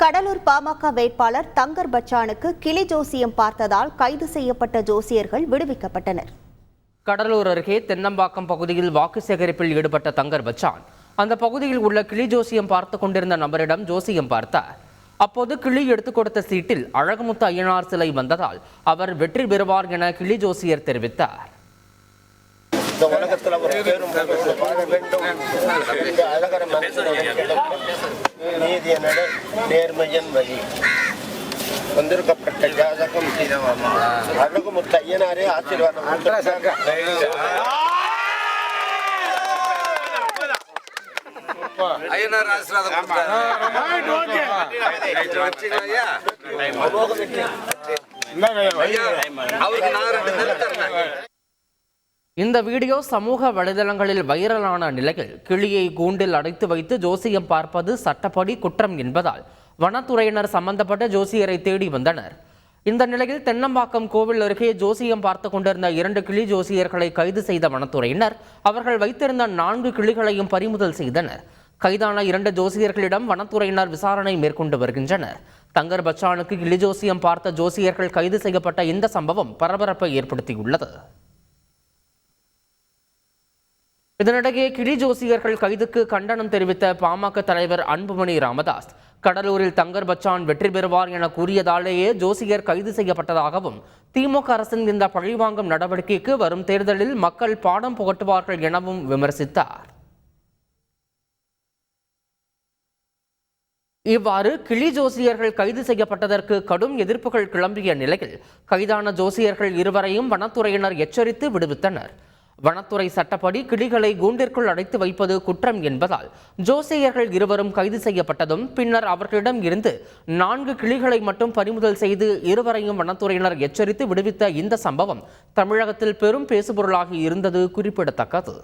கடலூர் பாமக வேட்பாளர் தங்கர் பச்சானுக்கு கிளி ஜோசியம் பார்த்ததால் கைது செய்யப்பட்ட ஜோசியர்கள் விடுவிக்கப்பட்டனர். கடலூர் அருகே தென்னம்பாக்கம் பகுதியில் வாக்கு சேகரிப்பில் ஈடுபட்ட தங்கர் பச்சான் அந்த பகுதியில் உள்ள கிளி ஜோசியம் பார்த்து கொண்டிருந்த நபரிடம் ஜோசியம் பார்த்தார். அப்போது கிளி எடுத்துக் கொடுத்த சீட்டில் அழகுமுத்து ஐயனார் சிலை வந்ததால் அவர் வெற்றி பெறுவார் என கிளி ஜோசியர் தெரிவித்தார். இந்த உலகத்தில் ஒரு பேரும் வாழ வேண்டும், இந்த அழகர நீதிய நட நேர்மையின் வழி வந்திருக்கப்பட்ட ஜாதகம் அழகுமுத்து ஐயனாரே ஆசீர்வாதம். ஐயனார் ஆசீர்வாதம். இந்த வீடியோ சமூக வலைதளங்களில் வைரலான நிலையில் கிளியை கூண்டில் அடைத்து வைத்து ஜோசியம் பார்ப்பது சட்டப்படி குற்றம் என்பதால் வனத்துறையினர் சம்பந்தப்பட்ட ஜோசியரை தேடி வந்தனர். இந்த நிலையில் தென்னம்பாக்கம் கோவில் அருகே ஜோசியம் பார்த்து கொண்டிருந்த 2 கிளி ஜோசியர்களை கைது செய்த வனத்துறையினர் அவர்கள் வைத்திருந்த 4 கிளிகளையும் பறிமுதல் செய்தனர். கைதான 2 ஜோசியர்களிடம் வனத்துறையினர் விசாரணை மேற்கொண்டு வருகின்றனர். தங்கர் பச்சானுக்கு கிளி ஜோசியம் பார்த்த ஜோசியர்கள் கைது செய்யப்பட்ட இந்த சம்பவம் பரபரப்பை ஏற்படுத்தியுள்ளது. இதனிடையே கிளி ஜோசியர்கள் கைதுக்கு கண்டனம் தெரிவித்த பாமக தலைவர் அன்புமணி ராமதாஸ் கடலூரில் தங்கர் பச்சான் வெற்றி பெறுவார் என கூறியதாலேயே ஜோசியர் கைது செய்யப்பட்டதாகவும் திமுக அரசின் இந்த பழிவாங்கும் நடவடிக்கைக்கு வரும் தேர்தலில் மக்கள் பாடம் புகட்டுவார்கள் எனவும் விமர்சித்தார். இவ்வாறு கிளி ஜோசியர்கள் கைது செய்யப்பட்டதற்கு கடும் எதிர்ப்புகள் கிளம்பிய நிலையில் கைதான ஜோசியர்கள் இருவரையும் வனத்துறையினர் எச்சரித்து விடுவித்தனர். வனத்துறை சட்டப்படி கிளிகளை கூண்டிற்குள் அடைத்து வைப்பது குற்றம் என்பதால் ஜோசியர்கள் இருவரும் கைது செய்யப்பட்டதும் பின்னர் அவர்களிடம் இருந்து 4 கிளிகளை மட்டும் பறிமுதல் செய்து இருவரையும் வனத்துறையினர் எச்சரித்து விடுவித்த இந்த சம்பவம் தமிழகத்தில் பெரும் பேசுபொருளாகி இருந்தது குறிப்பிடத்தக்கது.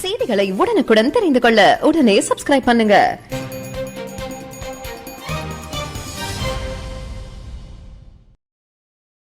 செய்திகளை உடனுக்குடன் தெரிந்து கொள்ள உடனே சப்ஸ்கிரைப் பண்ணுங்க.